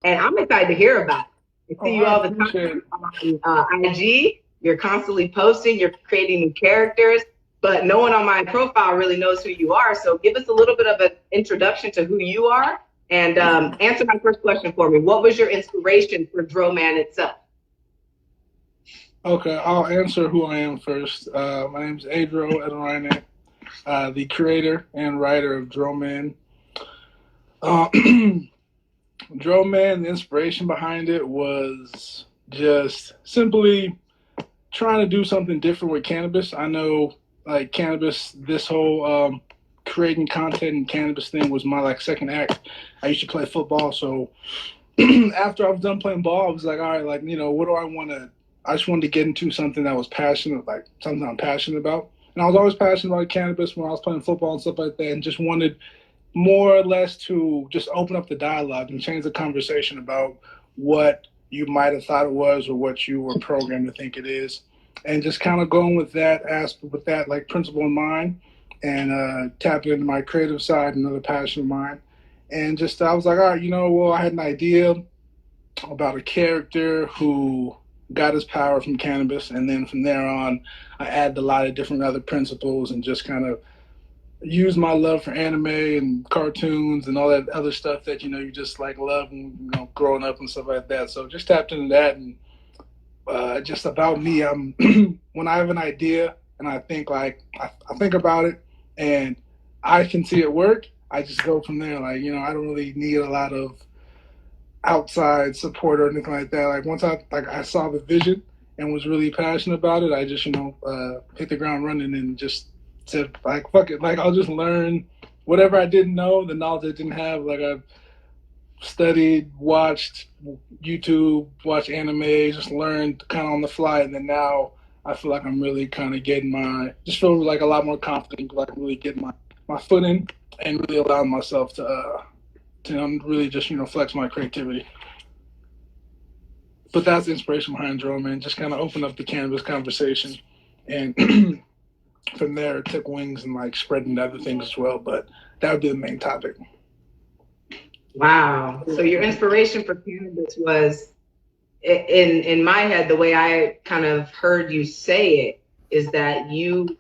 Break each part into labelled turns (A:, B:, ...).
A: and I'm excited to hear about it. I
B: Oh,
A: see you
B: I
A: all the time
B: appreciate it.
A: on IG. You're constantly posting. You're creating new characters, but no one on my profile really knows who you are. So give us a little bit of an introduction to who you are, and answer my first question for me. What was your inspiration for JroMan itself?
B: Okay, I'll answer who I am first. My name is Ejiro Ederaine, the creator and writer of JroMan. Uh, JroMan, the inspiration behind it was just simply trying to do something different with cannabis. I know, like cannabis, this whole creating content and cannabis thing was my like second act. I used to play football, so after I was done playing ball, I was like, all right, like what do I want to? I just wanted to get into something that was passionate, like something I'm passionate about. And I was always passionate about cannabis when I was playing football and stuff like that, and just wanted more or less to just open up the dialogue and change the conversation about what you might have thought it was or what you were programmed to think it is, and just kind of going with that aspect, with that like principle in mind, and tapping into my creative side, another passion of mine, and just I was like, all right, well, I had an idea about a character who got his power from cannabis, and then from there on, I added a lot of different other principles and just kind of use my love for anime and cartoons and all that other stuff that you just like love and growing up and stuff like that. So just tapped into that, and just about me. I'm when I have an idea and I think like I think about it and I can see it work. I just go from there. Like I don't really need a lot of outside support or anything like that. Like once I saw the vision and was really passionate about it, I just hit the ground running and just said like fuck it, like I'll just learn whatever I didn't know, the knowledge I didn't have. Like I've studied, watched YouTube, watched anime, just learned kind of on the fly, and then now I feel like I'm really kind of getting just feel like a lot more confident, like really getting my foot in and really allowing myself to really just flex my creativity. But that's the inspiration behind JroMan. Just kind of open up the cannabis conversation, and from there it took wings and like spreading to other things as well. But that would be the main topic.
A: Wow. So your inspiration for cannabis was in my head, the way I kind of heard you say it is that you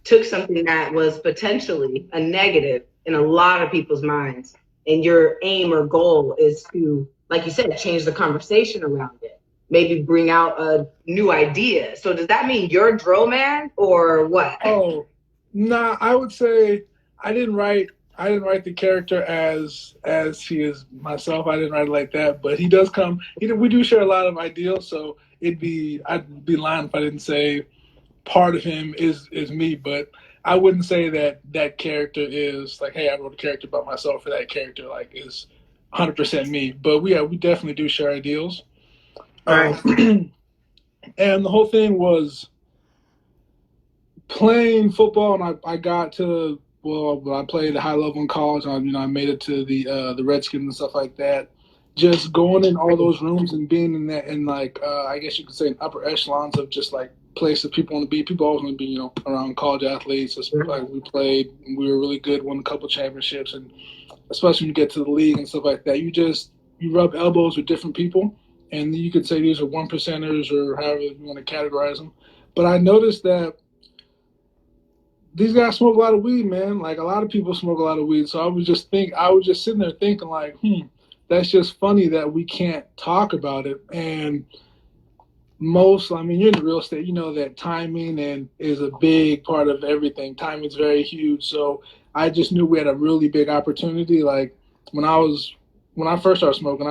A: took something that was potentially a negative in a lot of people's minds, and your aim or goal is to, like you said, change the conversation around it, maybe bring out a new idea. So does that mean you're Dro Man or what?
B: Oh, nah, I would say I didn't write I didn't write the character as he is myself. I didn't write it like that, but he does come. We do share a lot of ideals, so I'd be lying if I didn't say part of him is me. But I wouldn't say that that character is like, hey, I wrote a character about myself, or that character like is 100% me. But we definitely do share ideals.
A: Right.
B: And the whole thing was playing football, and I got to I played at a high level in college. I made it to the Redskins and stuff like that. Just going in all those rooms and being in that, in like I guess you could say in upper echelons of just like places people want to be. People always want to be around college athletes. Just like we played, and we were really good. Won a couple championships, and especially when you get to the league and stuff like that, you rub elbows with different people, and you could say these are one percenters or however you want to categorize them. But I noticed that these guys smoke a lot of weed, man. Like a lot of people smoke a lot of weed. So I was just sitting there thinking, like, that's just funny that we can't talk about it. And I mean, you're in real estate, you know that timing and is a big part of everything. Timing is very huge. So I just knew we had a really big opportunity. Like when I was, when I first started smoking,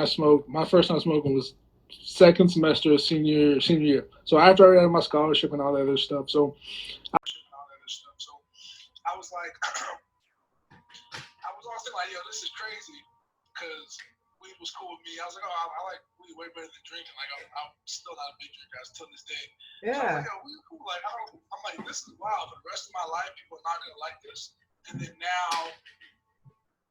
B: my first time smoking was second semester of senior year. So after I got my scholarship and all that other stuff. So I was like, I was always thinking like, yo, this is crazy because weed was cool with me. I was like, oh, I like weed way better than drinking. Like, I'm still not a big drinker still this day. Yeah. So I was like, yo, weed cool. Like, I'm like, this is wild. For the rest of my life, people are not gonna like this. And then now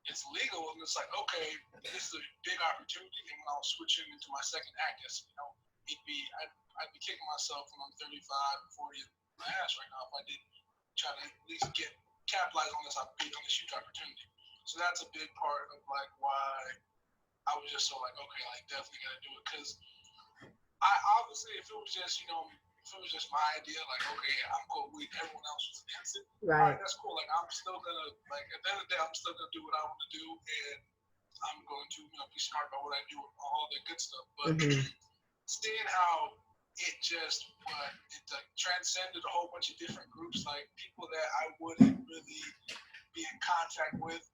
B: it's legal, and it's like, okay, this is a big opportunity. And when I was switching into my second act, I'd be kicking myself when I'm 35, 40 in my ass right now if I didn't try to at least capitalize on this huge opportunity. So that's a big part of like why I was just so like, okay, like definitely gotta do it. Because I obviously, if it was just, you know, if it was just my idea, like, okay, I'm cool with weed, everyone else was against it.
A: Right.
B: All right, that's cool. Like, I'm still gonna, like, at the end of the day, I'm still gonna do what I want to do, and I'm going to, you know, be smart about what I do and all that good stuff. But seeing how it just, it transcended a whole bunch of different groups, like people that I wouldn't really be in contact with,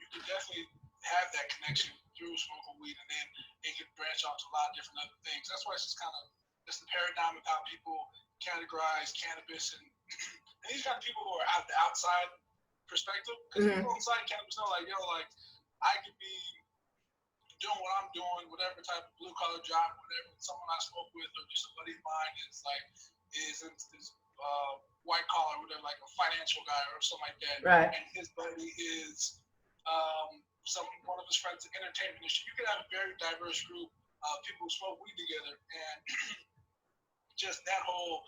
B: you could definitely have that connection through smoking weed, and then it could branch out to a lot of different other things. That's why it's just kind of just the paradigm of how people categorize cannabis, and these kind of people who are out the outside perspective, because people inside cannabis know, like, yo, like, I could be doing what I'm doing, whatever type of blue collar job, whatever someone I spoke with or just a buddy of mine is white collar, whatever, like a financial guy or something like that.
A: Right.
B: And his buddy is one of his friends in the entertainment industry. You can have a very diverse group of people who smoke weed together, and just that whole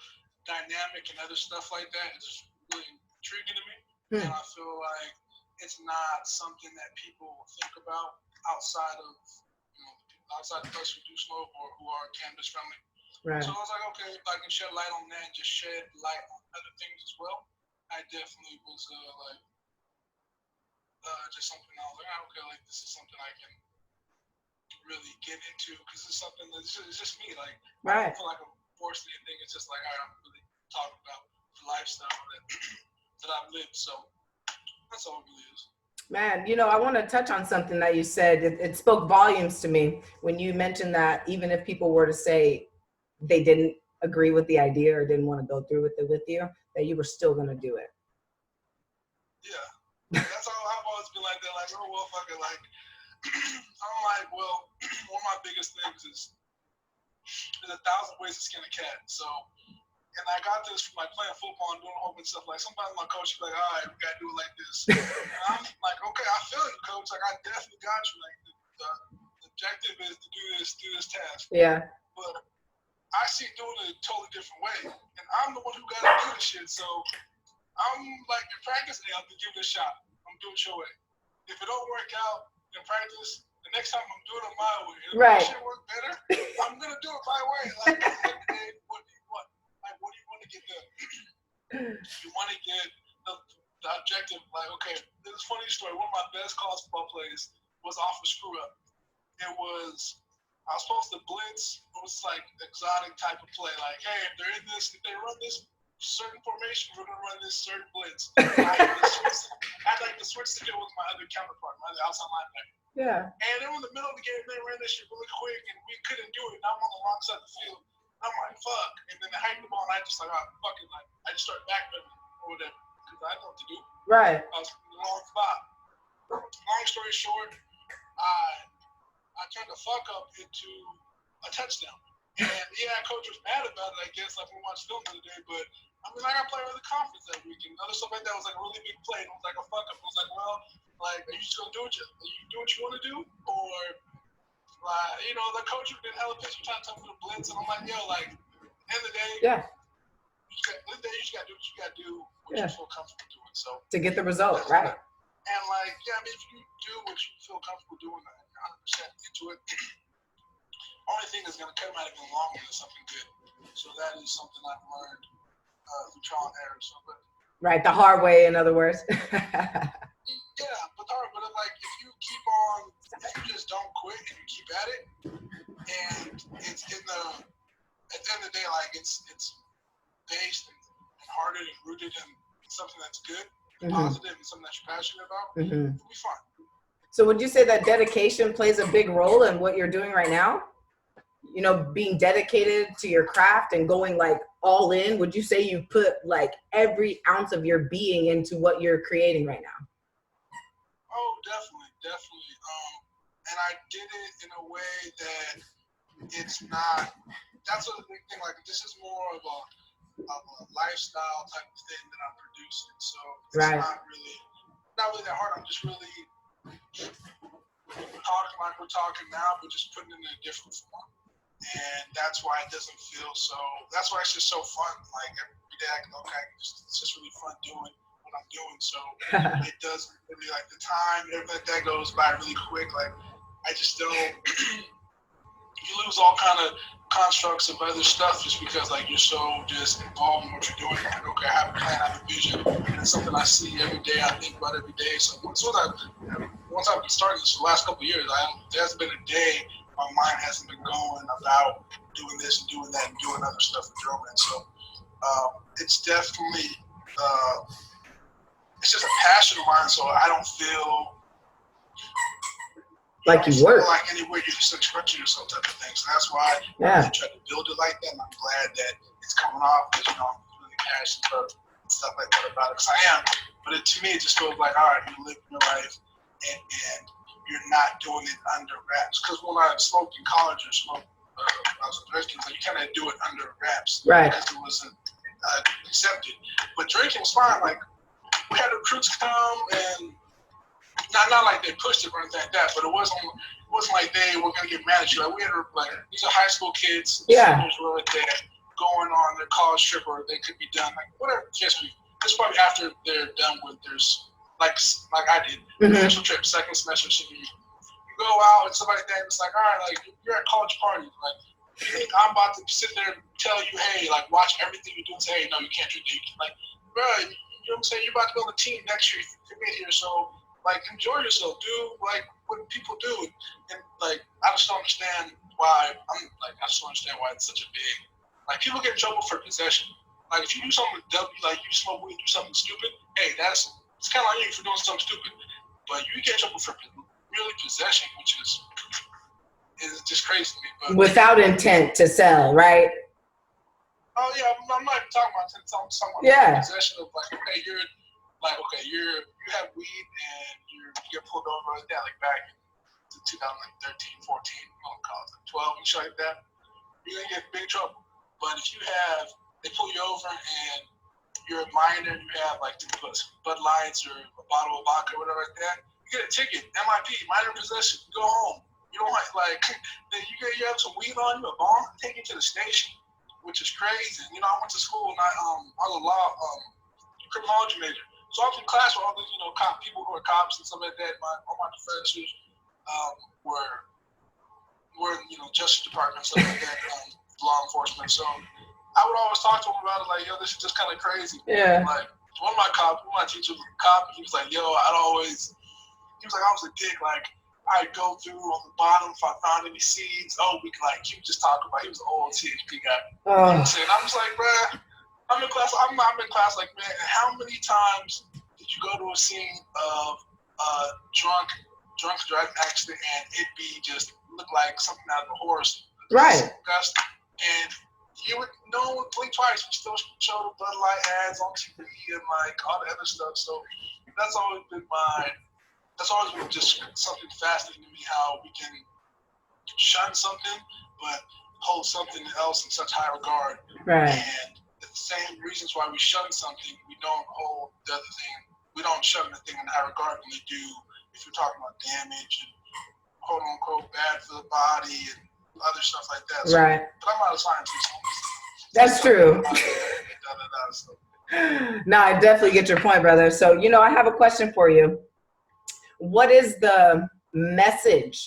B: dynamic and other stuff like that is really intriguing to me. And I feel like it's not something that people think about outside of, you know, outside of us who do smoke or who are cannabis friendly. Right. So I was like, okay, if I can shed light on that and just shed light on other things as well, I definitely was just something I was like, okay, like this is something I can really get into, because it's something that's it's just me. Like, I don't feel like I'm forcing anything. It's just like, all right, I'm really talking about the lifestyle that I've lived. So that's all it really is.
A: Man, you know, I want to touch on something that you said. It spoke volumes to me when you mentioned that even if people were to say they didn't agree with the idea or didn't want to go through with it with you, that you were still going to do it.
B: Yeah. That's how I've always been like that. Like, oh, well, fuck it. Like, I'm like, well, one of my biggest things is there's 1,000 ways to skin a cat. So, and I got this from like playing football and doing a whole bunch of stuff. Like, sometimes my coach is like, all right, we got to do it like this. And I'm like, okay, I feel you, coach. Like, I definitely got you. Like, the objective is to do this task.
A: Yeah.
B: But I see doing it a totally different way. And I'm the one who got to do this shit. So, I'm like, in practice, hey, I'm going to give it a shot. I'm doing it your way. If it don't work out in practice, the next time I'm doing it my way. If that shit work better, I'm going to do it my way. Like, hey, what do you want? Like, what do you want to get done? You want to get the objective. Like, okay, this is a funny story. One of my best college football plays was off a screw up. I was supposed to blitz. It was like exotic type of play. Like, hey, if they run this certain formation, we're gonna run this certain blitz. I had like to switch to it with my other counterpart, my other outside linebacker.
A: Yeah.
B: And then in the middle of the game, they ran this shit really quick, and we couldn't do it. And I'm on the wrong side of the field. I'm like, fuck. And then they hiked the ball, and I just like, oh, fuck it. Like, I just started backpedaling or whatever, because I know what to do.
A: Right.
B: I was in the wrong spot. Long story short, I turned the fuck up into a touchdown. And yeah, coach was mad about it, I guess, like we watched film the other day, but I mean, I got played with the conference that weekend. Other stuff like that was like a really big play. And it was like a fuck up. It was like, well, like, are you just gonna do what you want to do? Or you know, the coach has been hella pissed for trying to tell me to blitz, and I'm like, yo, like, at the end of the day,
A: yeah.
B: You just gotta do what you gotta do, what you feel comfortable doing. So
A: to get the result, right?
B: And like, yeah, I mean, if you do what you feel comfortable doing, like 100% into it. Only thing that's gonna come out of it longer is something good. So that is something I've learned through trial and error. So, but
A: right, the hard way, in other words.
B: Yeah, but like, if you keep on, if you just don't quit and you keep at it, and it's at the end of the day, like it's based and hearted and rooted in something that's good, positive, and something that you're passionate about, it'll be fun.
A: So would you say that dedication plays a big role in what you're doing right now? You know, being dedicated to your craft and going like all in. Would you say you put like every ounce of your being into what you're creating right now?
B: Oh, definitely. And I did it in a way that it's not, that's a big thing. Like, this is more of a lifestyle type of thing that I'm producing. So it's not really that hard. I'm just really talking like we're talking now, but just putting it in a different form. And that's why it doesn't feel so, that's why it's just so fun. Like, every day I can, it's just really fun doing I'm doing, so it does really, like, the time and everything like that goes by really quick. Like, I just don't. You lose all kind of constructs of other stuff just because like you're so just involved in what you're doing. Like, okay, I have a plan, I have a vision, and it's something I see every day. I think about every day. So once I've been starting this for the last couple of years, there hasn't been a day my mind hasn't been going about doing this and doing that and doing other stuff with JroMan. So it's definitely it's just a passion of mine. So I don't feel
A: like you work.
B: Like anywhere you're just expressing yourself type of thing. So that's why I try to build it like that. And I'm glad that it's coming off because, I'm really passionate about stuff like that about it. Because I am. But to me, it just feels like, all right, you're living your life and you're not doing it under wraps. Because when I smoked in college or smoked, I was a drinking, like you kind of do it under wraps.
A: Right.
B: Because it wasn't accepted. But drinking was fine. Like, we had recruits come and not like they pushed it or anything like that, but it wasn't like they were gonna get mad at you. Like we had these are high school kids, seniors were like that going on their college trip or they could be done like whatever. Just it's probably after they're done with there's like I did initial trip, second semester senior year. You go out and stuff like that. It's like all right, like you're at college party. Like you think I'm about to sit there and tell you, hey, like watch everything you do and say, hey, no, you can't drink. Like, bro, you know what I'm saying? You're about to go on the team next year if you commit here, so. Like, enjoy yourself. Do, like, what people do. And, like, I just don't understand why, I just don't understand why it's such a big, like, people get in trouble for possession. Like, if you do something dumb, like, you smoke weed, do something stupid, hey, it's kind of on you for doing something stupid. But you get in trouble for really possession, which is just crazy to me. But,
A: without intent to sell, right?
B: Oh, yeah, I'm not even talking about intent. I'm talking about possession of, like, okay, you have weed and you get pulled over like that, like back in 2013, 14, college, like 12 and shit like that, you're gonna get in big trouble. But if they pull you over and you're a minor and you have like Bud Lights or a bottle of vodka or whatever like that, you get a ticket, MIP, minor possession, you go home. You don't like you have some weed on you, a bomb, take you to the station, which is crazy. I went to school and I was a law criminology major. So I was in class with all these, people who are cops and stuff like that. All my professors were Justice Department, stuff like that, law enforcement. So I would always talk to them about it, like, yo, this is just kind of crazy.
A: Yeah.
B: Like, one of my teachers was a cop, and he was like, yo, I was a dick. Like, I'd go through on the bottom if I found any seeds. He would just talk about, he was an old THP guy. And I'm just like, bruh. I'm in class like, man, how many times did you go to a scene of drunk driving accident and it be just look like something out of a horse?
A: Right.
B: Disgusting. And no one would blink twice. We still show the Bud Light ads on TV and like all the other stuff. So that's always been just something fascinating to me, how we can shun something but hold something else in such high regard.
A: Right.
B: And the same reasons why we shun something, we don't hold the other thing. We don't shun the thing in high regard when we do. If you're talking about damage and quote unquote bad for the body and other stuff like that. So,
A: right.
B: But I'm not a scientist.
A: That's true. No, I definitely get your point, brother. So, I have a question for you. What is the message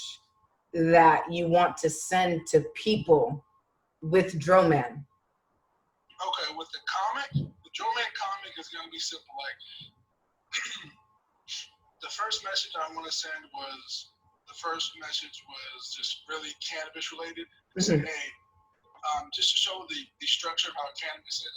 A: that you want to send to people with JroMan?
B: Okay, with the comic, the JroMan comic is going to be simple. Like, the first message I want to send was just really cannabis related. Mm-hmm. Hey, just to show the structure of how cannabis is,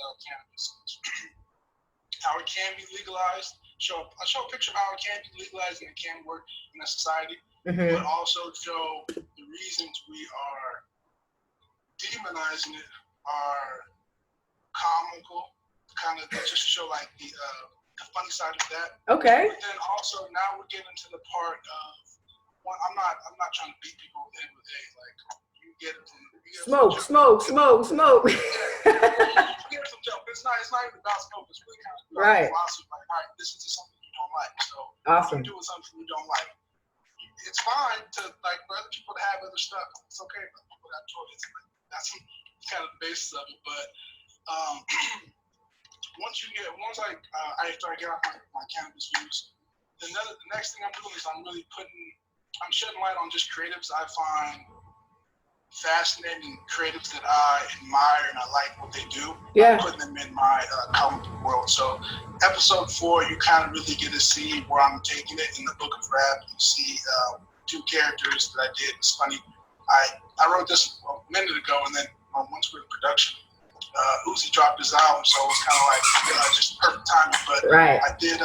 B: how it can be legalized. I show a picture of how it can be legalized and it can work in a society, but also show the reasons we are demonizing it are comical, kind of just show like the funny side of that.
A: Okay.
B: But then also now we're getting to the part of I'm not trying to beat people over the head with like you get it from
A: smoke.
B: You get some jump. It's not even about smoke. It's really kind of
A: right.
B: Philosophy. Like, all right, this is just something you don't like. So
A: awesome.
B: You're doing something you don't like. It's fine to like for other people to have other stuff. It's okay for people to have choices. That's kind of the basis of it. But after I get off my cannabis use, the next thing I'm doing is I'm really putting
C: I'm shedding light on just creatives I find fascinating, creatives that I admire and I like what they do.
A: Yeah.
C: I'm putting them in my comic book world. So episode 4, you kind of really get to see where I'm taking it in the book of rap. You see 2 characters that I did. It's funny. I wrote this a minute ago, and then once we're in production, Uzi dropped his album, so it was kind of like just perfect timing. But
A: right.
C: I did,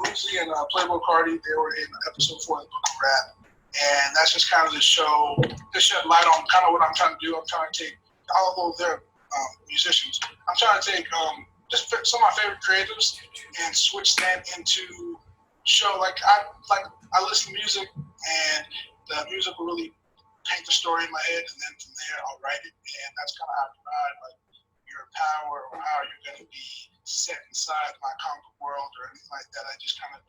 C: Uzi and Playboy Cardi, they were in episode 4 of the book of rap. And that's just kind of to shed light on kind of what I'm trying to do. I'm trying to take, although they're musicians, I'm trying to take just some of my favorite creatives and switch them into show. Like I listen to music, and the music will really paint the story in my head, and then from there I'll write it, and that's kind of how I provide like your power or how you're going to be set inside my comic book world or anything like that. I just kind of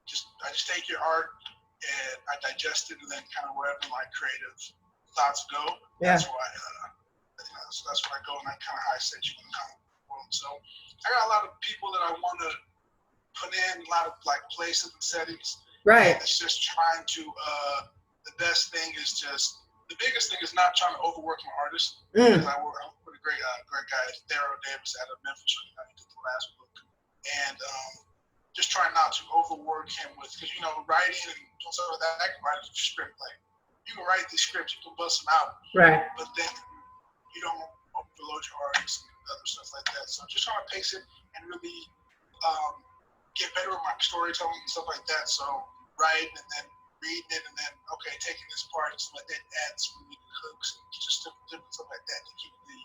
C: I just take your art and I digest it, and then kind of wherever my creative thoughts go, that's where I go, and I kind of how I set you in the comic world. So I got a lot of people that I want to put in, a lot of like places and settings.
A: Right.
C: And it's just trying to. The biggest thing is not trying to overwork my artist. Because I work with a great guy, Daryl Davis, out of Memphis. He did the last book, and just trying not to overwork him with, because writing and stuff like that, I can write a script. Like you can write these scripts, you can bust them out,
A: right?
C: But then you don't overload your artists and other stuff like that. So I'm just trying to pace it and really get better with my storytelling and stuff like that. So writing and then reading it, and then taking this part and let that add some really good hooks and just different stuff like that to keep the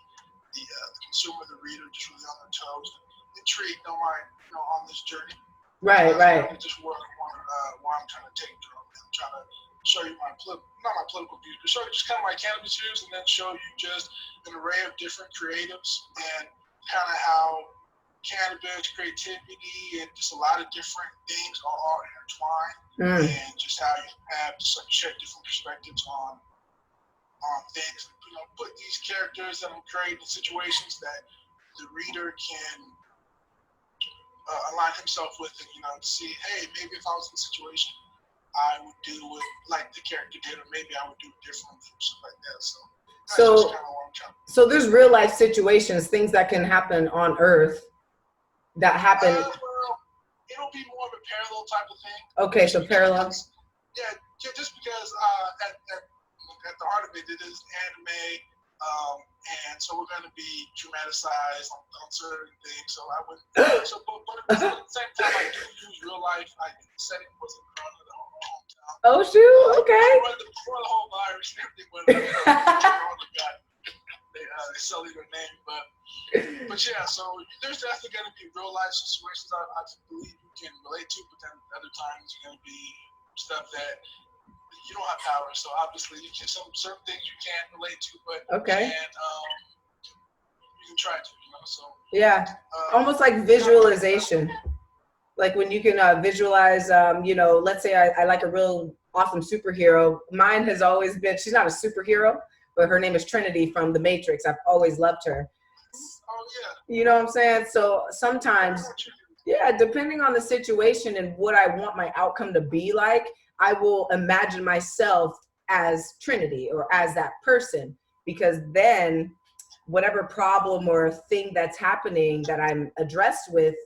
C: consumer, the reader, just really on their toes, intrigued on on this journey.
A: Right.
C: Just where I'm trying to take from. I'm trying to show you not my political views, but show you just kind of my cannabis views, and then show you just an array of different creatives and kind of how cannabis, creativity, and just a lot of different things are all intertwined, and just how you have just share different perspectives on things. Put these characters that I'm creating in situations that the reader can align himself with, and to see, hey, maybe if I was in a situation, I would do it like the character did, or maybe I would do it differently, or something like that. So that's just kind of what I'm trying to do.
A: So there's real life situations, things that can happen on Earth that happen.
C: Well, it'll be more of a parallel type of thing.
A: Okay, so parallel.
C: Yeah, just because at the heart of it is anime. And so we're going to be dramatized on certain things. So I would, but at the same time, I do use real life. The setting was in front of the hometown.
A: Oh shoot! Okay.
C: Before the whole virus and everything went on, they sullied their name, but yeah. So there's definitely going to be real life situations I believe you can relate to, but then other times you're going to be stuff that you don't have power, so obviously you can certain things you can't relate to, but you can try to, So
A: almost like visualization, like when you can visualize. Let's say I like a real awesome superhero. Mine has always been. She's not a superhero, but her name is Trinity from The Matrix. I've always loved her.
C: Oh yeah.
A: You know what I'm saying? So sometimes, depending on the situation and what I want my outcome to be like, I will imagine myself as Trinity or as that person, because then whatever problem or thing that's happening that I'm addressed with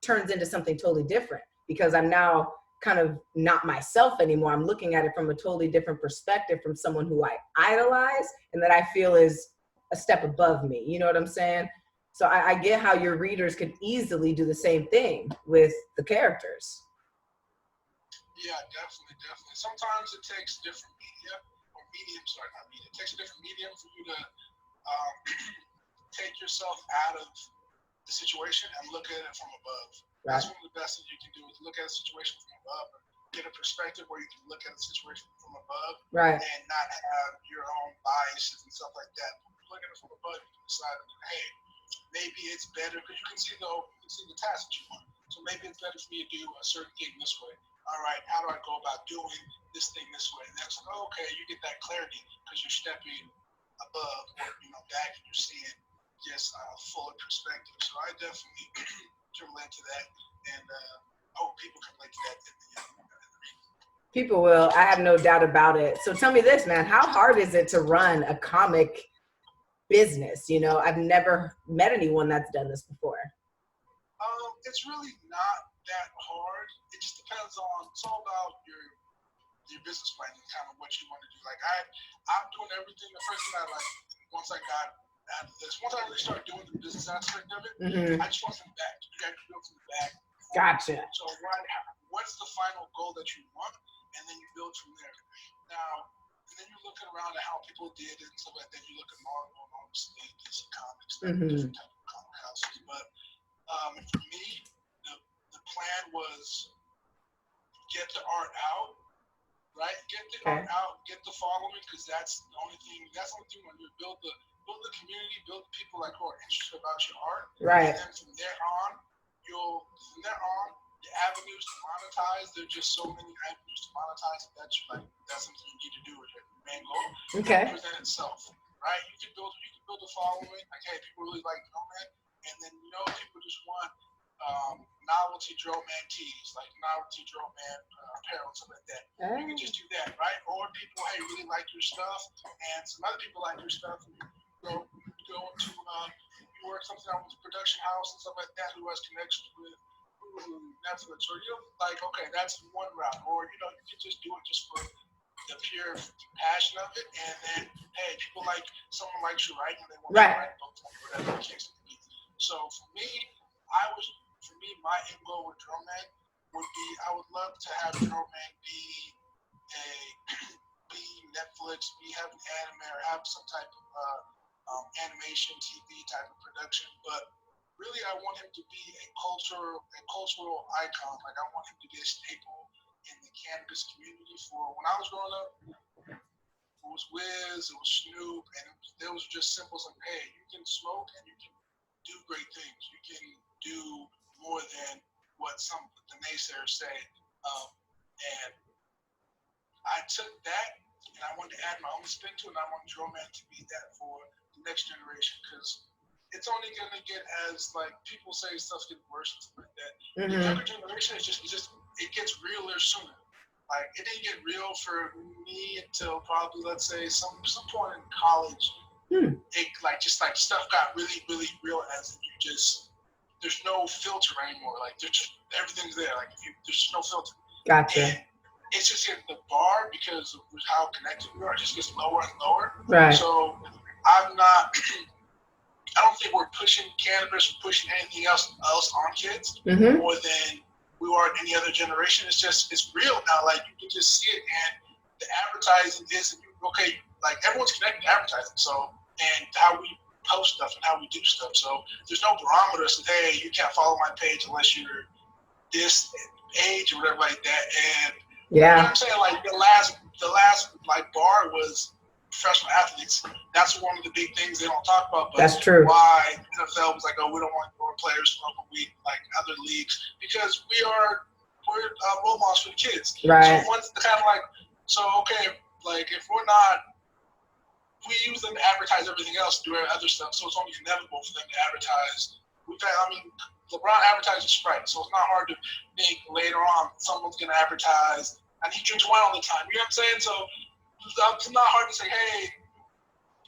A: turns into something totally different, because I'm now kind of not myself anymore. I'm looking at it from a totally different perspective, from someone who I idolize and that I feel is a step above me. You know what I'm saying? So I get how your readers could easily do the same thing with the characters.
C: Yeah, definitely. Sometimes it takes different media or mediums, it takes a different medium for you to take yourself out of the situation and look at it from above. Right. That's one of the best things you can do, is look at a situation from above, or get a perspective where you can look at a situation from above,
A: right,
C: and not have your own biases and stuff like that. Look at it from above, you can decide, hey, maybe it's better, because you can see the task that you want. So maybe it's better for me to do a certain thing this way. All right, how do I go about doing this thing this way? And that's okay, you get that clarity because you're stepping above or back, and you're seeing just a fuller perspective. So I definitely can relate to that, and hope people can relate to that
A: People will. I have no doubt about it. So tell me this, man. How hard is it to run a comic business? You know, I've never met anyone that's done this before.
C: It's really not that hard. It just depends on, it's all about your business plan and kind of what you want to do. Like I'm doing everything. The first thing I like, once I got out of this, once I really started doing the business aspect of it, I just want from the back. You got to build from the back.
A: Gotcha.
C: So what's the final goal that you want, and then you build from there. Now, and then you look around at how people did it and stuff like that. You look at Marvel and obviously DC Comics, different type of comic houses. But for me, the plan was get the art out, right? Get the art out, get the following, because that's the only thing. That's the only thing when you build the community, build the people like who are interested about your art.
A: Right.
C: And then from there on, the avenues to monetize. There's just so many avenues to monetize. That's something you need to do with your main goal.
A: Okay.
C: Present itself, right? You can build a following. Like, hey, people really like JroMan, and then people just want novelty JroMan tees, like novelty JroMan apparel, and stuff like that. You can just do that, right? Or people, hey, really like your stuff, and some other people like your stuff. And you go into you work something out with a production house and stuff like that who has connections with Netflix, or like, okay, that's one route. Or you can just do it just for the pure passion of it, and then hey, people like someone likes your writing, they want to write books, whatever the case may be. So for me, my end goal with JroMan would be, I would love to have JroMan be Netflix, have an anime, or have some type of animation TV type of production. But really, I want him to be a cultural icon. Like, I want him to be a staple in the cannabis community. For when I was growing up, it was Wiz, it was Snoop, and it was just simple as like, hey, you can smoke and you can do great things. You can do more than what the naysayers say. And I took that and I wanted to add my own spin to it, and I want JroMan to be that for the next generation, because it's only going to get, as like people say, stuff gets worse and stuff like that. The younger generation is just it gets realer sooner. Like, it didn't get real for me until probably, let's say, some point in college. It stuff got really, really real, as there's no filter anymore. Like, everything's there. Like, there's just no filter.
A: Gotcha.
C: And it's just in the bar, because of how connected we are, it just gets lower and lower.
A: Right.
C: So I don't think we're pushing cannabis or pushing anything else on kids more than we are in any other generation. It's real now. Like, you can just see it, and the advertising is, like, everyone's connected to advertising. So, and how we post stuff and how we do stuff. So there's no barometer that says, hey, you can't follow my page unless you're this age or whatever like that. And you know what I'm saying? Like, the last like bar was professional athletes. That's one of the big things they don't talk about. But
A: that's true.
C: Why NFL was like, oh, we don't want more players smoking weed like other leagues, because we're role models for the kids.
A: Right.
C: So once kind of like, okay, like, if we use them to advertise everything else, do other stuff, so it's only inevitable for them to advertise. LeBron advertises Sprite, so it's not hard to think later on someone's going to advertise, and he drinks wine all the time. You know what I'm saying? So it's not hard to say, hey,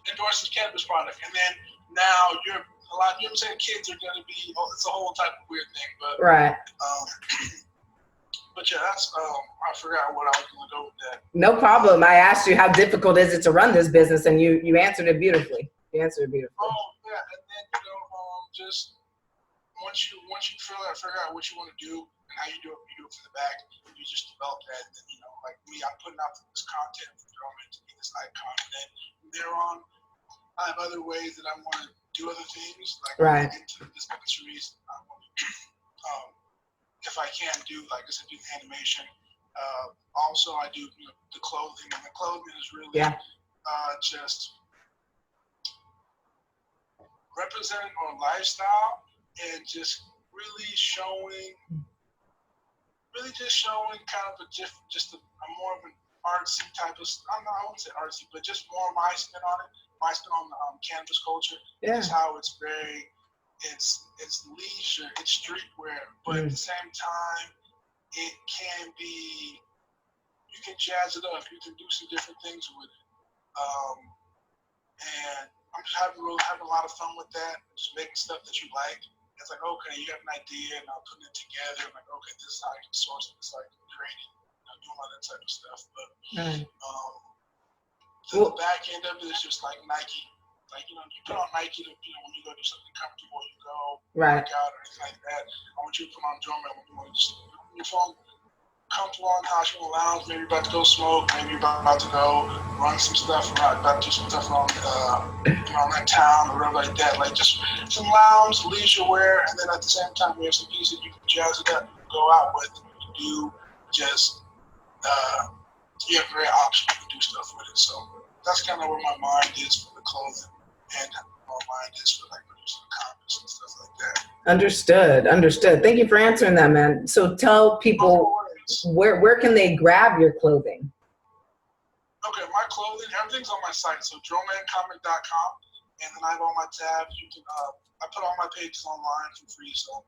C: endorse this cannabis product, and then now you know what I'm saying, kids are going to be, it's a whole type of weird thing, but
A: right.
C: But yeah, that's I forgot what I was gonna go with that.
A: No problem. I asked you how difficult is it to run this business, and you answered it beautifully. Oh yeah,
C: and then just once you figure out what you want to do and how you do it from the back. You just develop that, and then like me, I'm putting out this content for JroMan to be this icon, and then from there on, I have other ways that I want to do other things, like
A: right.
C: Into the dispensaries. I want to. If I can do, like I said, do animation. Also, I do the clothing, and the clothing is really just representing our lifestyle and just really showing kind of just a more of an artsy type of. I wouldn't say artsy, but just more my spin on it. My spin on cannabis culture is how it's very. It's leisure, it's streetwear, but at the same time, it can be you can jazz it up. You can do some different things with it. And I'm just having a lot of fun with that. Just making stuff that you like. It's like, okay, you have an idea, and I'm putting it together. I'm like, okay, this is how I can source it. This is how I can create it. Doing all that type of stuff. But the back end of it is just like Nike. Like, you put on Nike to, when you go do something comfortable, you go work out or anything like that. I want you to put on JroMan when you want to just your phone comfortable on house, you lounge, maybe you're about to go smoke, maybe you're about to go run some stuff around, about to do some stuff around that town or whatever like that. Like just some lounge, leisure wear, and then at the same time we have some pieces you can jazz it up, go out with, you just you have great options to do stuff with it. So that's kind of where my mind is for the clothing, and my mind is for like producing comics and stuff like that.
A: Understood. Thank you for answering that, man. So tell people where can they grab your clothing?
C: Okay, my clothing, everything's on my site. So DroManComic.com, and then I have all my tabs. You can I put all my pages online for free, so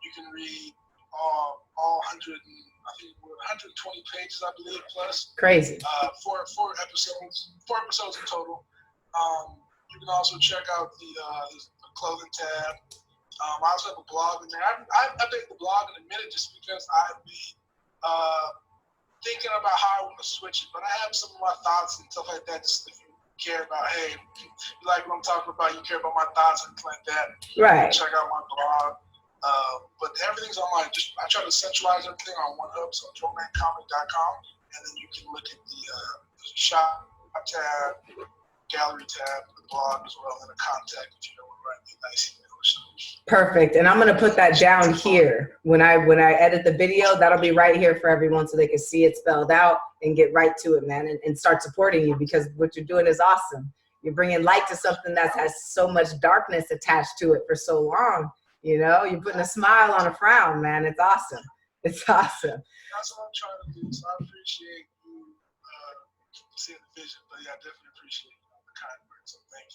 C: you can read all 120 pages, I believe, plus.
A: Crazy.
C: Four episodes in total. You can also check out the clothing tab. I also have a blog in there. I update the blog in a minute just because I've been thinking about how I want to switch it. But I have some of my thoughts and stuff like that. Just if you care about, hey, you like what I'm talking about, you care about my thoughts and things like that.
A: Right.
C: Check out my blog. But everything's online. I try to centralize everything on one hub, so DroManComic.com, and then you can look at the shop tab, gallery tab, the blog as well, and the contact if you know what write me a nice email or something.
A: Perfect. And I'm gonna put that down here when I edit the video. That'll be right here for everyone so they can see it spelled out and get right to it, man, and start supporting you, because what you're doing is awesome. You're bringing light to something that has so much darkness attached to it for so long. You're putting a smile on a frown, man. It's awesome. It's awesome.
C: That's what I'm trying to do. So I appreciate you seeing the vision. But yeah, I definitely appreciate the kind words. So thank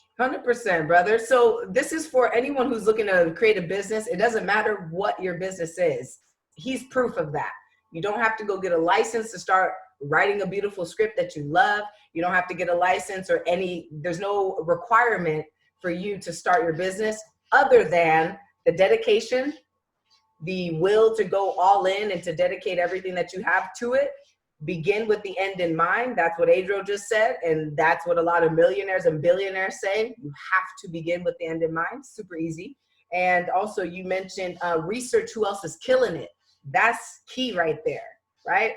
C: you.
A: 100%, brother. So this is for anyone who's looking to create a business. It doesn't matter what your business is. He's proof of that. You don't have to go get a license to start writing a beautiful script that you love. You don't have to get a license or there's no requirement for you to start your business other than the dedication, the will to go all in and to dedicate everything that you have to it. Begin with the end in mind. That's what Ejiro just said. And that's what a lot of millionaires and billionaires say. You have to begin with the end in mind. Super easy. And also you mentioned research who else is killing it. That's key right there, right?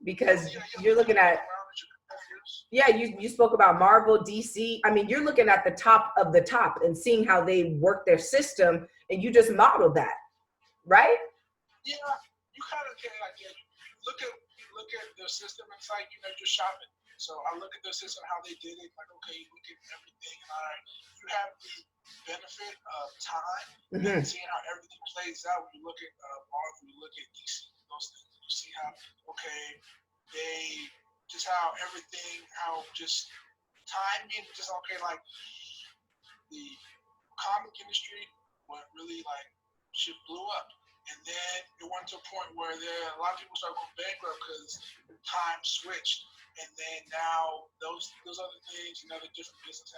A: Because you're looking at, you spoke about Marvel, DC. I mean, you're looking at the top of the top and seeing how they work their system, and you just modeled that, right?
C: Yeah, you kind of can. Like, look at their system. It's like you're shopping. So I look at their system, how they did it. Like, okay, you look at everything, and you have the benefit of time and seeing how everything plays out. When you look at Marvel, you look at DC, those things. You see how they just how everything, how just time being just okay. Like the comic industry, what really like shit blew up. And then it went to a point where a lot of people started going bankrupt because time switched. And then now those other things and other different business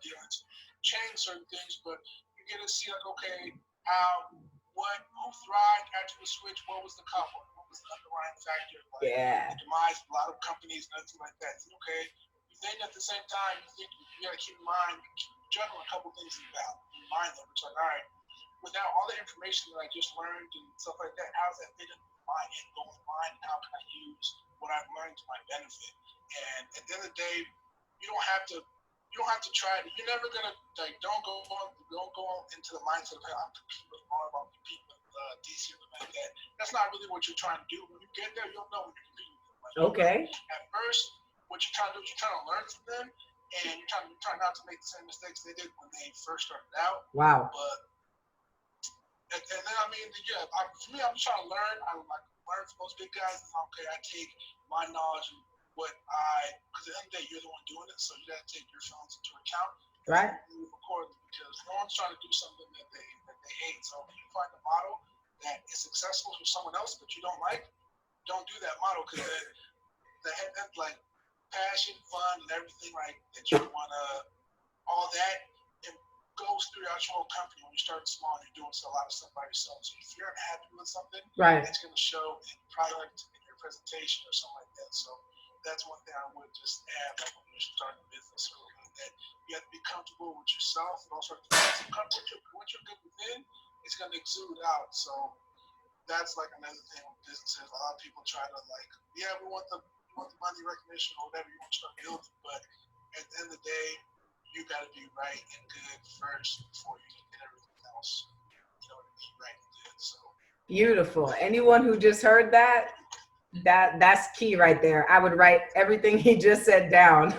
C: dealings change certain things, but you get to see like, okay, who thrived after the switch? What was the cause? What was the underlying factor? Like the demise of a lot of companies and everything like that. Okay, then at the same time, you got to keep in mind, juggling a couple things in mind though. It's like, all right, without all the information that I just learned and stuff like that, how does that fit into my end goal in mind? And how can I use what I've learned to my benefit? And at the end of the day, you don't have to try to. You're never gonna don't go into the mindset of, hey, I'm competing with Marvel, I'm competing with DC or something like that. That's not really what you're trying to do. When you get there, you'll know when you're competing with them. Like,
A: okay.
C: At first, what you're trying to do is you're trying to learn from them, and you're trying not to make the same mistakes they did when they first started out.
A: Wow.
C: But and then for me, I'm just trying to learn. I learn from those big guys. Okay, I take my knowledge and because at the end of the day, you're the one doing it, so you got to take your feelings into account.
A: Right.
C: And move accordingly, because no one's trying to do something that they hate. So if you find a model that is successful for someone else but you don't like, don't do that model, because like passion, fun, and everything like that you wanna, all that, it goes throughout your whole company. When you start small, you're doing a lot of stuff by yourself. So if you're unhappy with something,
A: Right.
C: it's gonna show in your product, in your presentation, or something like that. So that's one thing I would just add like, when you're starting a business, or like that. You have to be comfortable with yourself, and also once you're good within, it's gonna exude out. So that's like another thing with businesses. A lot of people try to like, yeah, we want the money, recognition, or whatever you want to start building, but at the end of the day, you got to be right and good first before you can get everything else. You know, to be right and good. So
A: Beautiful. Anyone who just heard that, that's key right there. I would write everything he just said down.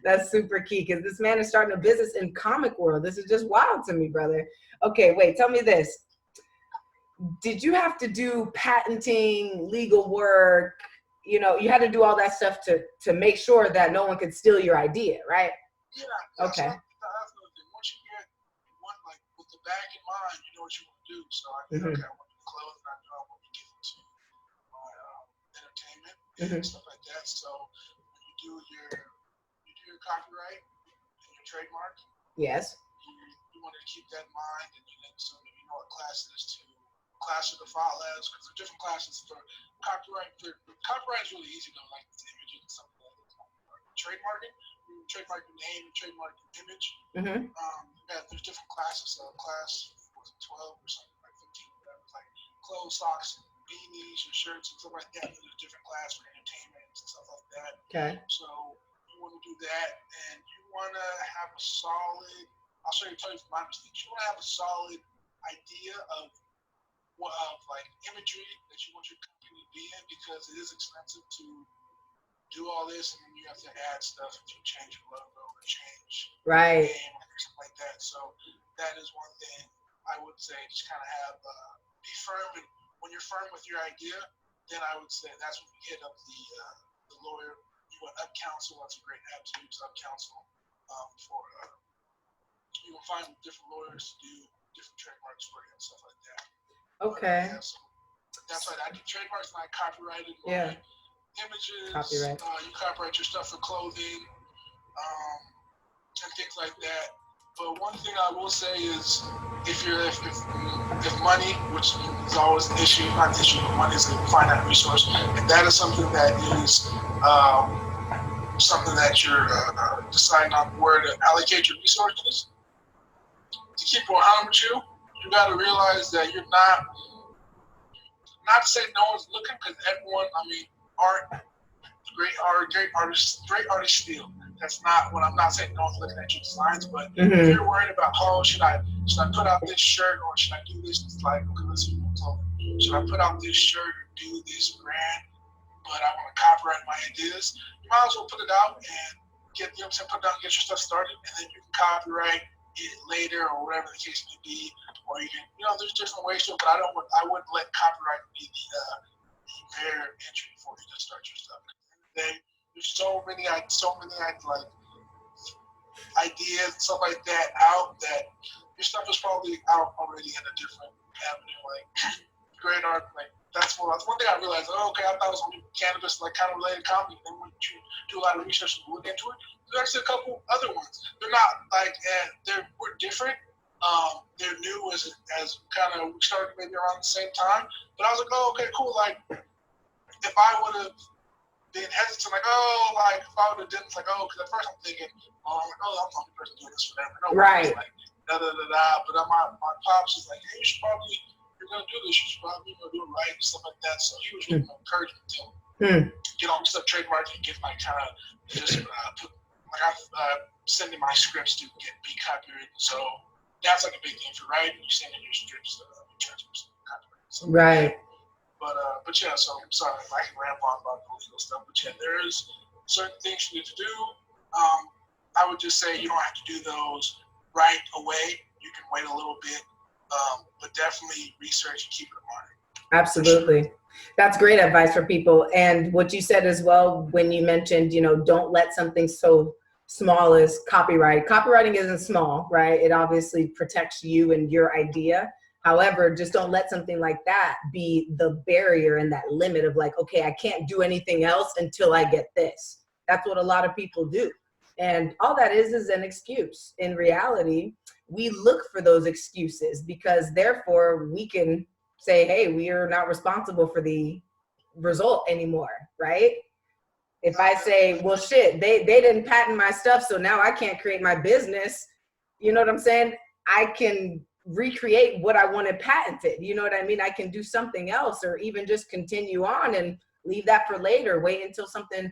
A: That's super key, because this man is starting a business in comic world. This is just wild to me, brother. Okay, wait, tell me this. Did you have to do patenting, legal work? You know, you had to do all that stuff to make sure that no one could steal your idea, right?
C: yeah.
A: Okay.
C: That's another thing. Once you get one, like with the back in mind, you know what you want to do. So I think, okay, I want to do clothes, and I know I want to get into my entertainment and stuff like that. So when you do your copyright and your trademark,
A: Yes.
C: you want to keep that in mind, and so you know what class it is to class of the file as, because there are different classes for copyright. Copyright is really easy though, like it's imaging and something like that. Trademarking, you trademark your name, you trademark your image. Yeah, there's different classes. So class was 12 or something, like 15, whatever. It's like clothes, socks, beanies, your shirts, and stuff like that. There's a different class for entertainment and stuff like that.
A: Okay.
C: So you want to do that, and you want to have a solid. I'll tell you from my mistakes. You want to have a solid idea of like imagery that you want your company to be in, because it is expensive to do all this, and then you have to add stuff if you change your logo or change
A: Right.
C: your name or something like that. So that is one thing I would say. Just kind of have be firm, and when you're firm with your idea, then I would say that's when you hit up the lawyer. You want up counsel. That's a great app to use, up counsel for. You will find different lawyers to do different trademarks for you and stuff like that.
A: Okay.
C: Yeah, so that's why I do trademarks, and I copyrighted
A: Yeah.
C: images.
A: Copyright.
C: You copyright your stuff for clothing, and things like that. But one thing I will say is, if money, which is always an issue, not an issue, but money is a finite resource, and that is something that is something that you're deciding on where to allocate your resources. To keep it 100 with you, you got to realize that you're not to say no one's looking, because everyone, I mean, great artists steal. That's not what I'm not saying. No one's looking at your designs, but if you're worried about, oh, should I put out this shirt, or should I do this? It's like, okay, let's see what's over. Should I put out this shirt or do this brand, but I want to copyright my ideas? You might as well put it out and get, you know what I'm saying, put it out, get your stuff started, and then you can copyright it later, or whatever the case may be. Or you can, you know, there's different ways to it, but I wouldn't let copyright be the bare entry before you just start your stuff. There's so many like ideas and stuff like that out, that your stuff is probably out already in a different avenue. Like great art, like that's one thing I realized. Oh, okay, I thought it was only cannabis, like kind of related comedy. Then when you do a lot of research and look into it, there's actually a couple other ones. They're not like we're different. They're new as kind of, we started maybe around the same time. But I was like, oh, okay, cool. Like if I would have been hesitant, like, oh, like if I would have done, it's like, oh, because at first I'm thinking, oh, I'm the only person doing this, whatever. No,
A: right.
C: Like da da da da. But my pops is like, hey, you're gonna do this. You should probably do it right and stuff like that. So he was really encouraging me to get all this stuff trademarked and get like kind of just put like I'm sending my scripts to be copyrighted. So that's like a big thing for writing. You send in your scripts to transcripts copyrighted. So,
A: right.
C: But yeah, so I'm sorry, I can ramble on about the legal stuff, but yeah, there is certain things you need to do. I would just say you don't have to do those right away. You can wait a little bit, but definitely research and keep it in mind.
A: Absolutely. That's great advice for people. And what you said as well, when you mentioned, you know, don't let something so small as copyright. Copywriting isn't small, right? It obviously protects you and your idea.
D: However, just don't let something like that be the barrier and that limit of like, okay, I can't do anything else until I get this. That's what a lot of people do. And all that is an excuse. In reality, we look for those excuses because therefore we can say, hey, we are not responsible for the result anymore, right? If I say, well, shit, they didn't patent my stuff, so now I can't create my business, you know what I'm saying? I can recreate what I wanted patented. You know what I mean? I can do something else or even just continue on and leave that for later, wait until something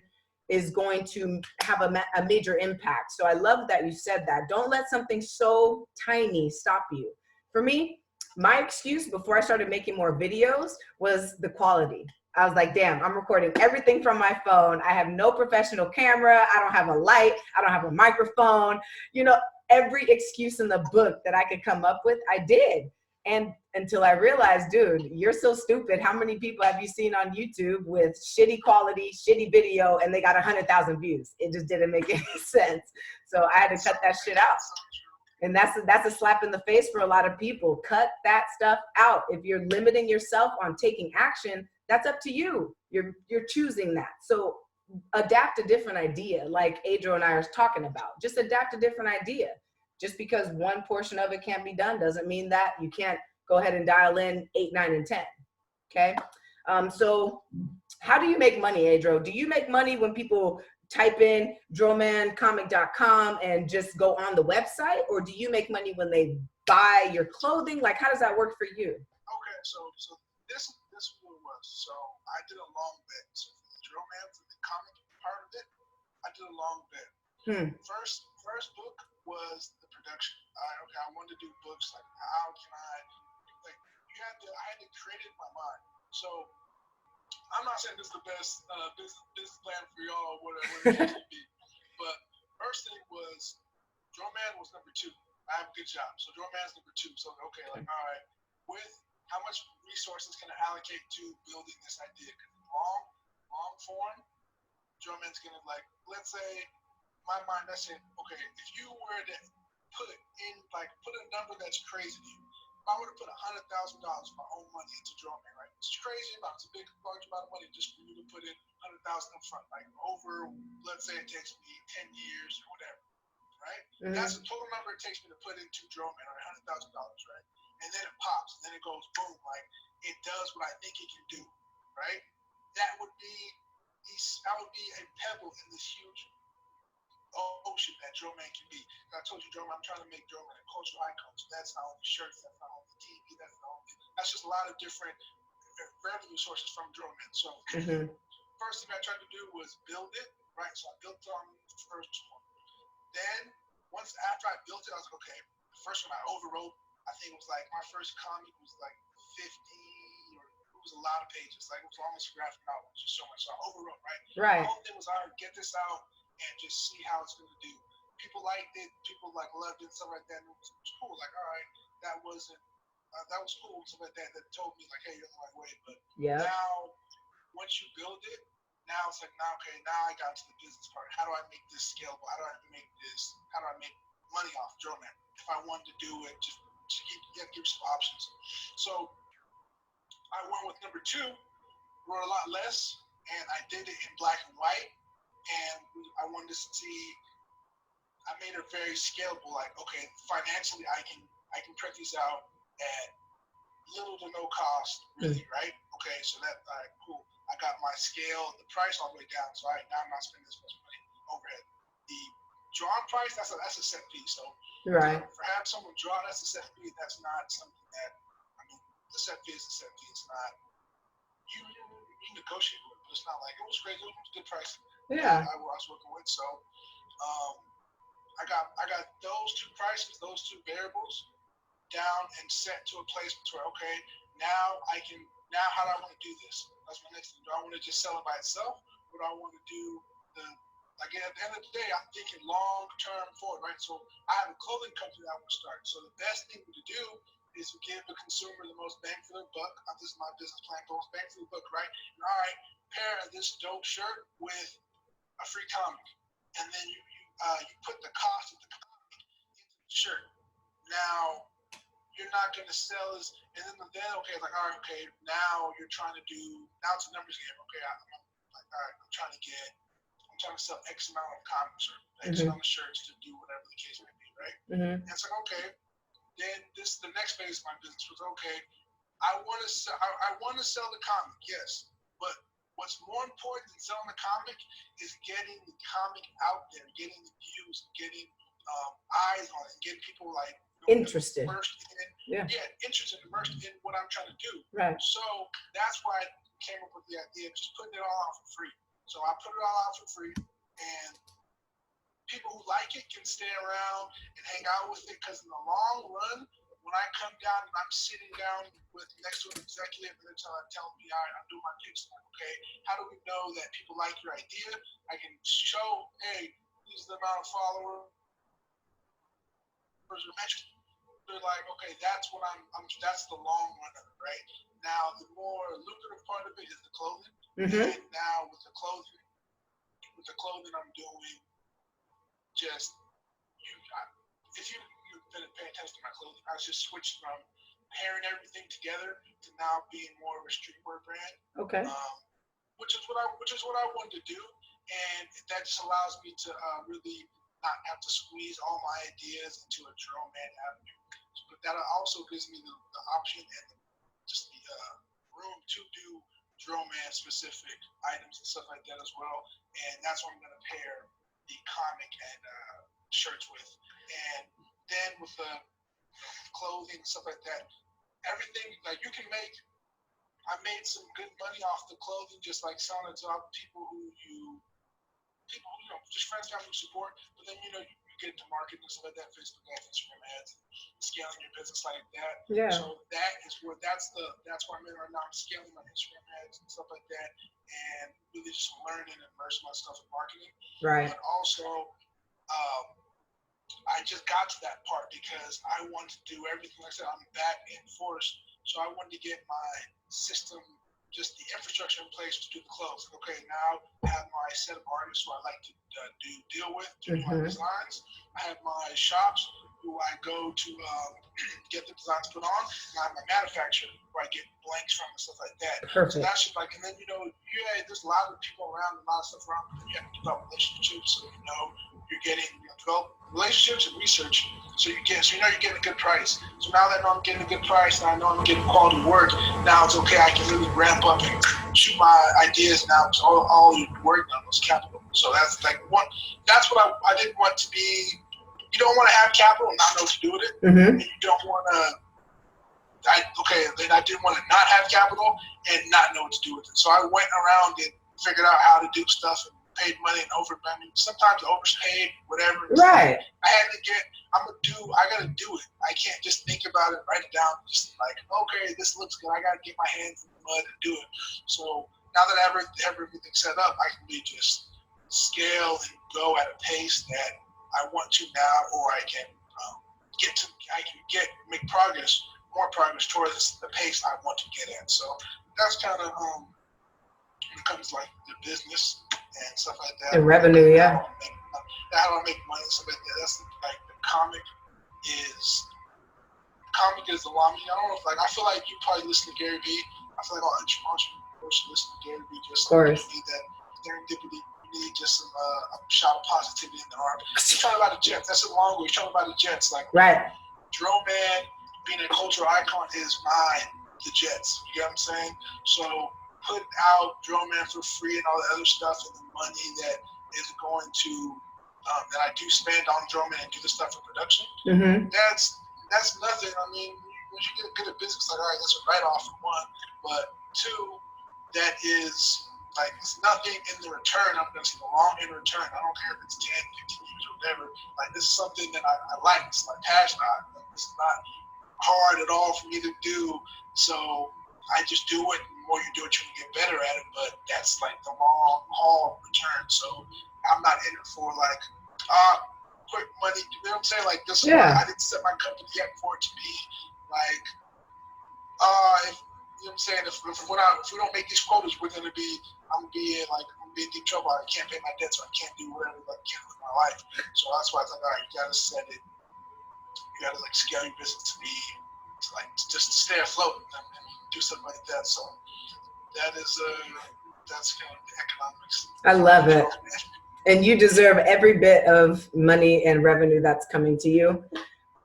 D: is going to have a major impact. So I love that you said that. Don't let something so tiny stop you. For me, my excuse before I started making more videos was the quality. I was like, damn, I'm recording everything from my phone. I have no professional camera. I don't have a light. I don't have a microphone. You know, every excuse in the book that I could come up with, I did. And until I realized, dude, you're so stupid. How many people have you seen on YouTube with shitty quality, shitty video, and they got 100,000 views? It just didn't make any sense. So I had to cut that shit out. And that's a slap in the face for a lot of people. Cut that stuff out. If you're limiting yourself on taking action, that's up to you. You're choosing that. So adapt a different idea, like Ejiro and I are talking about. Just adapt a different idea. Just because one portion of it can't be done doesn't mean that you can't go ahead and dial in 8, 9, and 10. Okay. So how do you make money, Ejiro? Do you make money when people type in JroManComic.com and just go on the website, or do you make money when they buy your clothing? Like, how does that work for you?
C: Okay, so this is what it was. So I did a long bet. So for the JroMan, for the comic part of it, I did a long bet. First book was the production. I wanted to do books. Like, how can I? Like, I had to create it in my mind. So I'm not saying this is the best business plan for y'all, or whatever it should be. But first thing was, JroMan was number 2. I have a good job. So JroMan's number 2. So, okay, like, all right, with how much resources can I allocate to building this idea? Because long form, JroMan's going to, like, let's say, my mind, that's it. Okay, if you were to put a number that's crazy to you, if I were to put $100,000 of my own money into JroMan, right? It's crazy amount. It's a big, large amount of money just for you to put in $100,000 up front. Like over, let's say it takes me 10 years or whatever, right? That's the total number it takes me to put into JroMan, right? $100,000, right? And then it pops, and then it goes boom, like it does what I think it can do, right? That would be a pebble in this huge ocean that JroMan can be. And I told you, JroMan, I'm trying to make JroMan a cultural icon. So that's not only shirts, that's not only TV, that's just a lot of different revenue sources from JroMan. So first thing I tried to do was build it, right? So I built it on the first one. Then after I built it, I was like, okay, the first one I overwrote. I think it was like my first comic was like 50 or it was a lot of pages. Like it was almost a graphic novel, just so much. So I overwrote, right?
D: Right.
C: The whole thing was, all right, get this out and just see how it's going to do. People liked it. People like loved it, stuff like that. And it was cool. Like, all right, that was cool, stuff like that. That told me like, hey, you're the right way. But now, once you build it, now it's like, now I got to the business part. How do I make this scalable? How do I make money off JroMan? If I wanted to do it, just give some options. So I went with number 2, wrote a lot less, and I did it in black and white. And I wanted to see, I made it very scalable. Like, okay, financially, I can print these out at little to no cost, really, right? Okay, so that, all right, cool. I got my scale, the price all the way down. So now I'm not spending this much money overhead. The drawn price, that's a set fee. So
D: right.
C: For having someone draw, that's a set fee. That's not something that, I mean, the set fee is a set fee. It's not, you negotiate with it, but it's not like, it was great. It was a good price.
D: Yeah.
C: I was working with. So I got those 2 prices, those 2 variables down and set to a place where, okay, now how do I want to do this? That's my next thing. Do I want to just sell it by itself? Or do I want to do at the end of the day, I'm thinking long term forward, right? So I have a clothing company that I want to start. So the best thing to do is to give the consumer the most bang for their buck. This is my business plan, the most bang for the buck, right? And all right, pair this dope shirt with a free comic, and then you put the cost of the comic into the shirt. Now you're not going to sell as, and then okay, like, all right, okay, now you're trying to do, now it's a numbers game. Okay, I'm like, all right, I'm trying to sell X amount of comics or X amount of shirts to do whatever the case may be, right? And it's like, okay, then the next phase of my business was, okay, I want to sell the comic, yes, but what's more important than selling the comic is getting the comic out there, getting the views, getting eyes on it, getting people like
D: interested.
C: Interested, immersed in what I'm trying to do.
D: Right.
C: So that's why I came up with the idea of just putting it all out for free. So I put it all out for free, and people who like it can stay around and hang out with it, because in the long run, when I come down and I'm sitting down next to an executive and they're telling me, all right, I'm doing my pitch, like, okay, how do we know that people like your idea? I can show, hey, this is the amount of followers or mentioned. They're like, okay, that's what that's the long run of it, right? Now, the more lucrative part of it is the clothing. And now with the clothing I'm doing, just, if you've been paying attention to my clothing, I just switched from pairing everything together to now being more of a streetwear brand.
D: Okay.
C: Which is what I wanted to do, and that just allows me to really not have to squeeze all my ideas into a JroMan avenue. But that also gives me the option and just the room to do JroMan specific items and stuff like that as well. And that's what I'm going to pair the comic and shirts with. And then with the clothing and stuff like that, everything, like, I made some good money off the clothing, just like selling it to other people who just friends, family, support. But then, you get into marketing and stuff like that, Facebook ads, Instagram ads, scaling your business like that.
D: Yeah.
C: So that's where I'm in right now. I'm scaling my Instagram ads and stuff like that, and really just learning and immersing myself in marketing.
D: Right.
C: But also, I just got to that part because I wanted to do everything. Like I said, I'm back in force, so I wanted to get my system, just the infrastructure in place to do the clothes. Okay, now I have my set of artists who I like to deal with, do my designs. I have my shops who I go to get the designs put on, and I have my manufacturer where I get blanks from and stuff like that.
D: Perfect.
C: So that's just like, and then there's a lot of people around, a lot of stuff around, but then you have to develop relationships, so you're getting develop relationships and research, so you're getting a good price. So now that I know I'm getting a good price, and I know I'm getting quality work, now it's okay. I can really ramp up and shoot my ideas now, because all your work done was capital. So that's like that's what I didn't want to be. You don't want to have capital and not know what to do with it. And you don't want to. Then I didn't want to not have capital and not know what to do with it. So I went around and figured out how to do stuff and paid money and overspending. Sometimes overpaid, whatever.
D: Right.
C: I gotta do it. I can't just think about it, write it down, just like, okay, this looks good. I gotta get my hands in the mud and do it. So now that I have everything set up, I can really just scale and go at a pace that I want to now, or I can make more progress towards the pace I want to get at. So that's kind of when it comes like the business and stuff like that.
D: And revenue, yeah.
C: How do I make money and stuff like that? That's like the comic is the line. I don't know if I feel like you probably listen to Gary Vee. I feel like all entrepreneurs should listen to Gary Vee. Just
D: of course.
C: You need that serendipity. You need just some a shot of positivity in the arm. He's talking about the Jets. That's a long way. He's talking about the Jets. Like,
D: right.
C: JroMan being a cultural icon is the Jets. You get what I'm saying? So putting out JroMan for free and all the other stuff, and the money that is going to that I do spend on JroMan and do the stuff for production, that's nothing. I mean, when you get good at business, like, all right, that's a write-off for one, but two, that is like, it's nothing in the return. I'm going to see the long in return. I don't care if it's 10, 15 years or whatever. Like, this is something that I like. It's my passion. It's not hard at all for me to do. So I just do it. The more you do it, you can get better at it. But that's like the long haul return. So I'm not in it for like, quick money. You know what I'm saying? Like, this is I didn't set my company up for it to be like, you know what I'm saying? If we don't make these quotas, I'm gonna be in deep trouble. I can't pay my debts, so I can't do whatever I can with my life. So that's why I thought, all right, you gotta set it. You gotta like scale your business to be just to stay afloat and do something like that. So that's kind of the economics.
D: I love it. And you deserve every bit of money and revenue that's coming to you.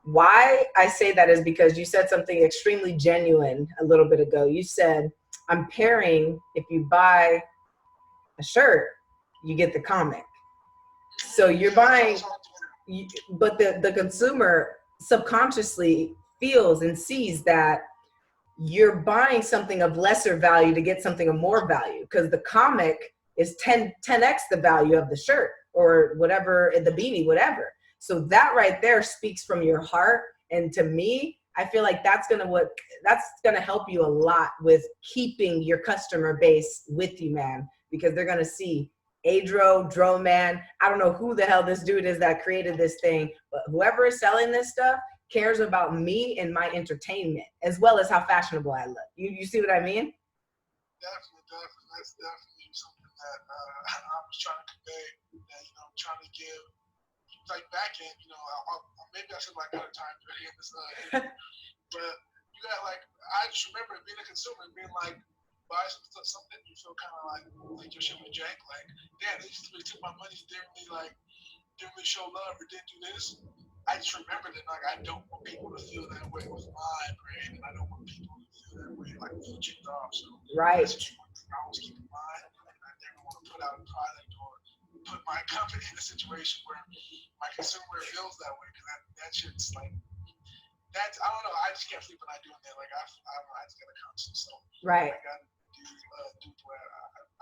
D: Why I say that is because you said something extremely genuine a little bit ago. You said, I'm pairing, if you buy a shirt, you get the comic. So you're buying, but the consumer subconsciously feels and sees that you're buying something of lesser value to get something of more value, because the comic is 10x the value of the shirt or whatever, the beanie, whatever. So that right there speaks from your heart. And to me, I feel like that's gonna help you a lot with keeping your customer base with you, man, because they're gonna see Ejiro, JroMan. I don't know who the hell this dude is that created this thing, but whoever is selling this stuff cares about me and my entertainment, as well as how fashionable I look. You see what I mean?
C: Definitely. That's definitely something that I was trying to convey. That, I'm trying to give, like, back end. Maybe I should, like, out of time to this, but you got, like, I just remember being a consumer and being like, buy something you feel kind of like your shit was jank. Like, damn, they just really took my money, didn't really show love or didn't do this. I just remember that, like, I don't want people to feel that way with my brand, and I don't want people to feel that way, like, feel chipped off. So
D: right.
C: That's just one thing I always keep in mind. I never want to put out a product or put my company in a situation where my consumer feels that way, because that shit's like, that's, I don't know, I just can't sleep when I doing that. Like, I just got a conscience, so
D: right.
C: I got to do the way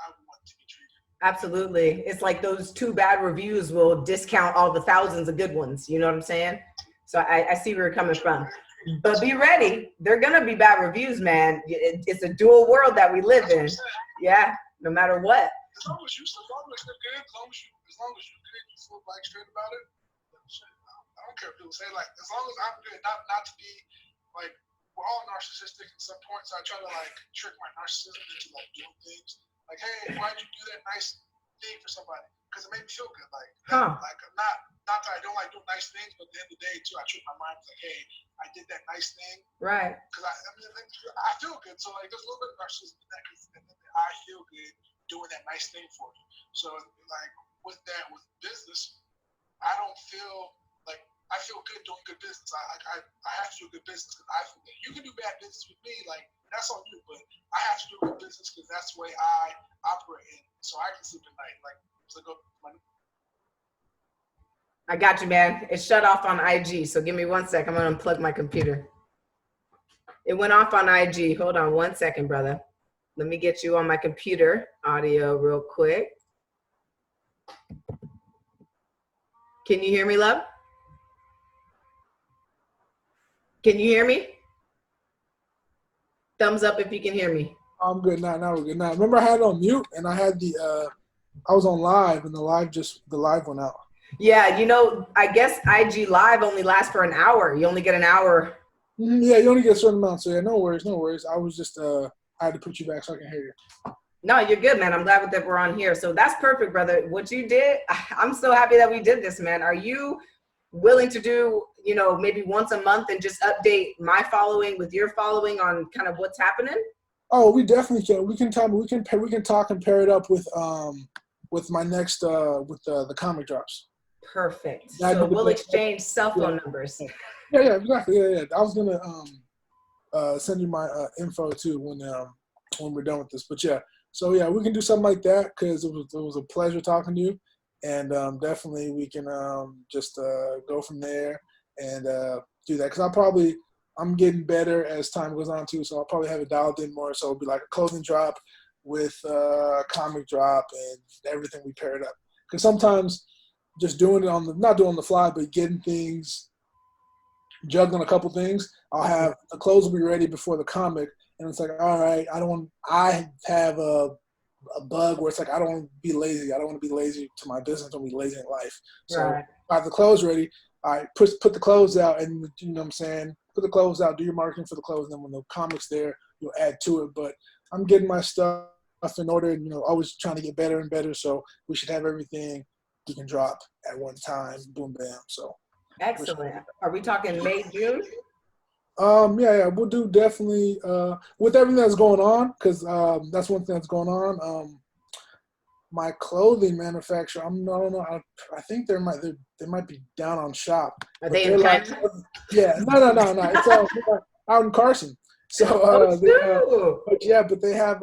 C: I want to be treated.
D: Absolutely. It's like those 2 bad reviews will discount all the thousands of good ones. You know what I'm saying? So I see where you're coming from. But be ready. They're going to be bad reviews, man. It's a dual world that we live in. Yeah, no matter what.
C: As long as you're good, as long as you're good, you feel like straight about it. I don't care if people say, like, as long as I'm good, not to be, like, we're all narcissistic at some points. So I try to, like, trick my narcissism into, like, doing things. Like, hey, why'd you do that nice thing for somebody? Because it made me feel good. Like, like, not that I don't like doing nice things, but at the end of the day, too, I trick my mind. Like, hey, I did that nice thing.
D: Right.
C: Because I feel good. So, like, there's a little bit of narcissism in that, because I feel good doing that nice thing for you. So, like, with business, I don't feel like, I feel good doing good business. I have to do good business, because I feel good. You can do bad business with me, like, that's on you, but I have to do good business because that's the way I operate in, so I can sleep at night. Like, so
D: I got you, man. It shut off on IG, so give me 1 sec. I'm gonna unplug my computer. It went off on IG. Hold on 1 second, brother. Let me get you on my computer audio real quick. Can you hear me, love? Can you hear me? Thumbs up if you can hear me.
B: I'm good now. Now we're good now. Remember, I had it on mute and I had I was on live, and the live went out. Yeah,
D: I guess IG live only lasts for an hour. You only get an hour.
B: Yeah, you only get a certain amount. So yeah, no worries. I was just I had to put you back so I can hear you.
D: No, you're good, man. I'm glad that we're on here. So that's perfect, brother. What you did, I'm so happy that we did this, man. Are you willing to do, maybe once a month and just update my following with your following on kind of what's happening?
B: Oh, we definitely can. We can talk and pair it up with my next with the comic drops.
D: Perfect. So we'll exchange cell phone numbers.
B: Yeah, exactly. Yeah. I was gonna send you my info too when we're done with this. But yeah, so yeah, we can do something like that, because it was a pleasure talking to you, and definitely we can just go from there and do that, because I'm getting better as time goes on too, so I'll probably have it dialed in more. So it'll be like a clothing drop with a comic drop and everything we pair it up. Because sometimes just doing it not doing the fly, but getting things, juggling a couple things, I'll have the clothes will be ready before the comic, and it's like, all right, I have a bug where it's like, I don't want to be lazy. I don't want to be lazy to my business. I don't want to be lazy in life. So
D: right.
B: I have the clothes ready. I put the clothes out, and you know what I'm saying? Put the clothes out, do your marketing for the clothes, and then when the comic's there, you'll add to it. But I'm getting my stuff in order, and always trying to get better and better. So we should have everything you can drop at one time. Boom, bam. So
D: excellent. Are we talking May, June?
B: Yeah, we'll do definitely with everything that's going on, because that's one thing that's going on. My clothing manufacturer, I don't know. I think they might be down on shop.
D: Are
B: But
D: they
B: they're
D: in
B: like,
D: China?
B: yeah, no. It's out in Carson. So, but they have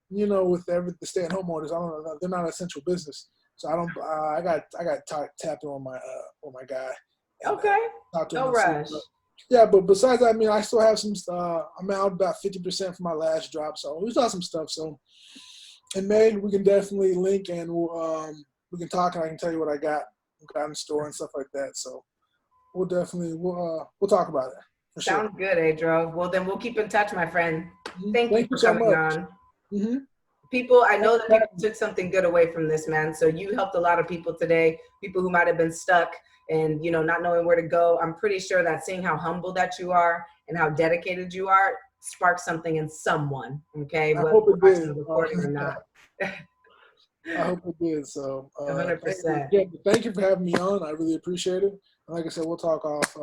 B: with the stay-at-home orders, I don't know. They're not an essential business, so I don't. I got tapped on my guy. And,
D: Okay,
B: talked to him
D: no
B: and see,
D: rush.
B: yeah, but besides that, I mean, I still have some. I'm out about 50% for my last drop, so we still have some stuff. So in May, we can definitely link and we can talk, and I can tell you what I got in store and stuff like that. So we'll talk about it for sure.
D: Sounds good, Ejiro. Well, then we'll keep in touch, my friend. Thank you for
B: so
D: coming
B: much.
D: on.
B: Mm-hmm.
D: People, I know that people took something good away from this, man. So you helped a lot of people today, people who might have been stuck and, not knowing where to go. I'm pretty sure that seeing how humble that you are and how dedicated you are sparked something in someone, okay?
B: I hope it did.
D: Recording or not.
B: I hope it did. So
D: 100%.
B: Thank you for having me on. I really appreciate it. And like I said, we'll talk off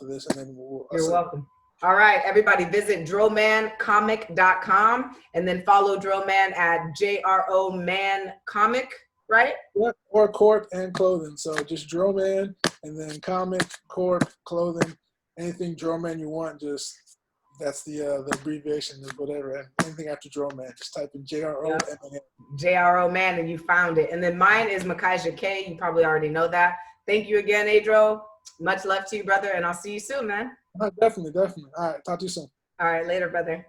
B: of this, and then
D: You're welcome. All right, everybody, visit JroManComic.com and then follow JroMan at JroMan Comic, right?
B: Yeah, or Corp and Clothing. So just JroMan and then Comic, Corp, Clothing, anything JroMan you want. Just that's the abbreviation of whatever. And anything after JroMan, just type in JroMan.
D: JroMan, and you found it. And then mine is Makaiza K. You probably already know that. Thank you again, Ejiro. Much love to you, brother, and I'll see you soon, man.
B: Definitely. All right, talk to you soon.
D: All right, later, brother.